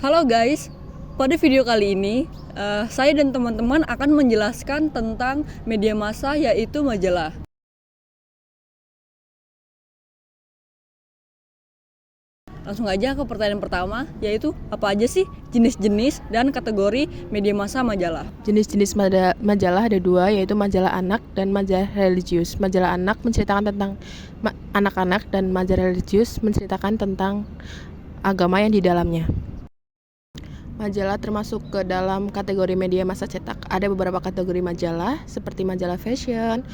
Halo guys, pada video kali ini saya dan teman-teman akan menjelaskan tentang media massa yaitu majalah. Langsung aja ke pertanyaan pertama, yaitu apa aja sih jenis-jenis dan kategori media massa majalah? Jenis-jenis majalah ada dua, yaitu majalah anak dan majalah religius. Majalah anak menceritakan tentang anak-anak dan majalah religius menceritakan tentang agama yang di dalamnya. Majalah termasuk ke dalam kategori media massa cetak. Ada beberapa kategori majalah seperti majalah fashion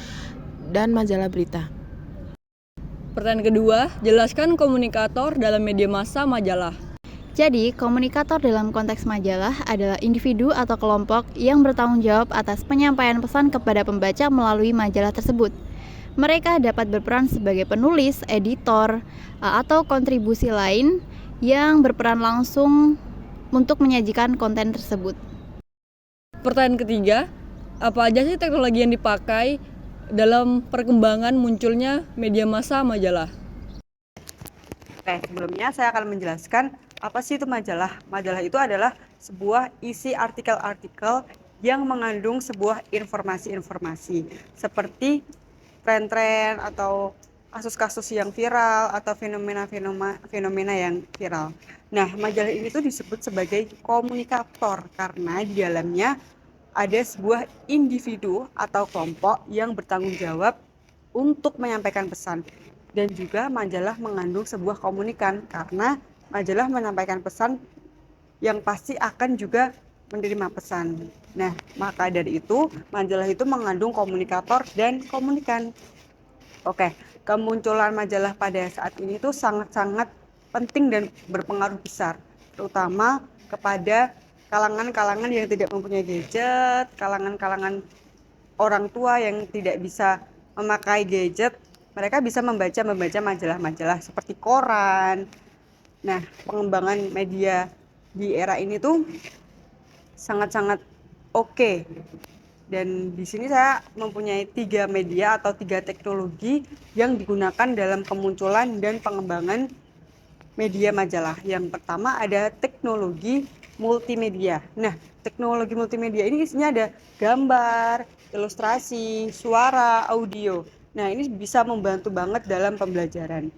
dan majalah berita. Pertanyaan kedua, jelaskan komunikator dalam media massa majalah. Jadi, komunikator dalam konteks majalah adalah individu atau kelompok yang bertanggung jawab atas penyampaian pesan kepada pembaca melalui majalah tersebut. Mereka dapat berperan sebagai penulis, editor, atau kontribusi lain yang berperan langsung untuk menyajikan konten tersebut. Pertanyaan ketiga, apa aja sih teknologi yang dipakai dalam perkembangan munculnya media massa majalah? Oke, sebelumnya saya akan menjelaskan apa sih itu majalah. Majalah itu adalah sebuah isi artikel-artikel yang mengandung sebuah informasi-informasi seperti tren-tren atau kasus-kasus yang viral atau fenomena yang viral. Nah, majalah ini tuh disebut sebagai komunikator karena di dalamnya ada sebuah individu atau kelompok yang bertanggung jawab untuk menyampaikan pesan. Dan juga majalah mengandung sebuah komunikan karena majalah menyampaikan pesan yang pasti akan juga menerima pesan. Nah, maka dari itu majalah itu mengandung komunikator dan komunikan. Oke, kemunculan majalah pada saat ini tuh sangat-sangat penting dan berpengaruh besar, terutama kepada kalangan-kalangan yang tidak mempunyai gadget, kalangan-kalangan orang tua yang tidak bisa memakai gadget. Mereka bisa membaca majalah-majalah seperti koran. Nah, pengembangan media di era ini tuh sangat-sangat oke. Dan di sini saya mempunyai 3 media atau 3 teknologi yang digunakan dalam kemunculan dan pengembangan media majalah. Yang pertama ada teknologi multimedia. Nah, teknologi multimedia ini isinya ada gambar, ilustrasi, suara, audio. Nah, ini bisa membantu banget dalam pembelajaran.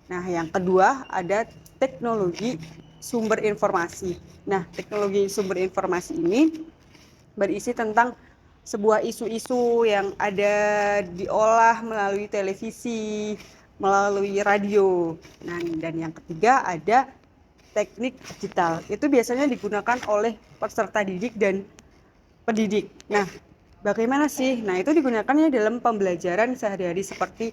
Nah, yang kedua ada teknologi sumber informasi. Nah, teknologi sumber informasi ini berisi tentang sebuah isu-isu yang ada diolah melalui televisi, melalui radio. Nah, dan yang ketiga ada teknik digital. Itu biasanya digunakan oleh peserta didik dan pendidik. Nah, bagaimana sih? Nah, itu digunakannya dalam pembelajaran sehari-hari seperti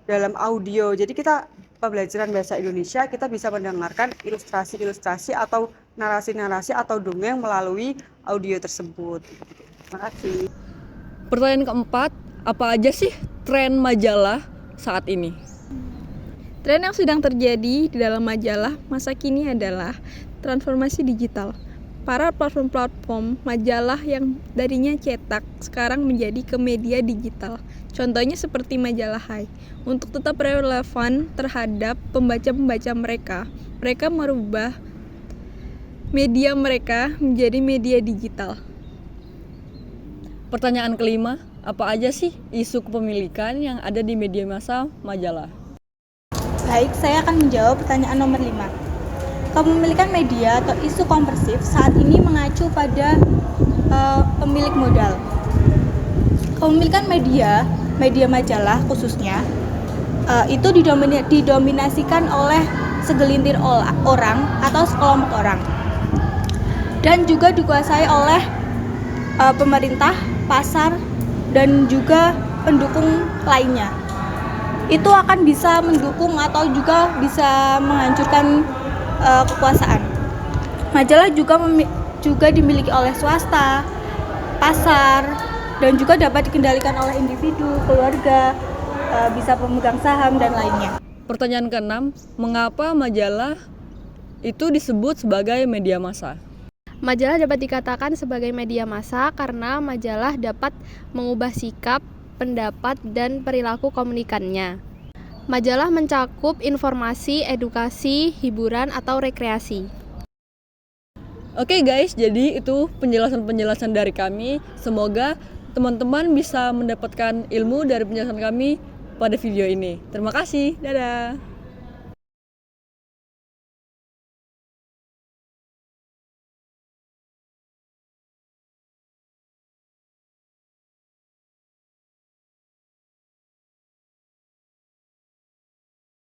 dalam audio. Jadi kita pembelajaran bahasa Indonesia, kita bisa mendengarkan ilustrasi-ilustrasi atau narasi-narasi atau dongeng melalui audio tersebut. Terima kasih. Pertanyaan keempat, apa aja sih tren majalah saat ini? Tren yang sedang terjadi di dalam majalah masa kini adalah transformasi digital. Para platform-platform majalah yang darinya cetak sekarang menjadi ke media digital. Contohnya seperti majalah Hai. Untuk tetap relevan terhadap pembaca-pembaca mereka merubah media mereka menjadi media digital. Pertanyaan kelima, apa aja sih isu kepemilikan yang ada di media massa majalah? Baik, saya akan menjawab pertanyaan nomor 5. Kepemilikan media atau isu kompersif saat ini mengacu pada pemilik modal. Kepemilikan media majalah khususnya, itu didominasikan oleh segelintir orang atau sekelompok orang. Dan juga dikuasai oleh pemerintah, pasar, dan juga pendukung lainnya. Itu akan bisa mendukung atau juga bisa menghancurkan kekuasaan. Majalah juga dimiliki oleh swasta, pasar, dan juga dapat dikendalikan oleh individu, keluarga, bisa pemegang saham, dan lainnya. Pertanyaan keenam, mengapa majalah itu disebut sebagai media massa? Majalah dapat dikatakan sebagai media massa karena majalah dapat mengubah sikap, pendapat, dan perilaku komunikannya. Majalah mencakup informasi, edukasi, hiburan, atau rekreasi. Oke guys, jadi itu penjelasan-penjelasan dari kami. Semoga teman-teman bisa mendapatkan ilmu dari penjelasan kami pada video ini. Terima kasih, dadah.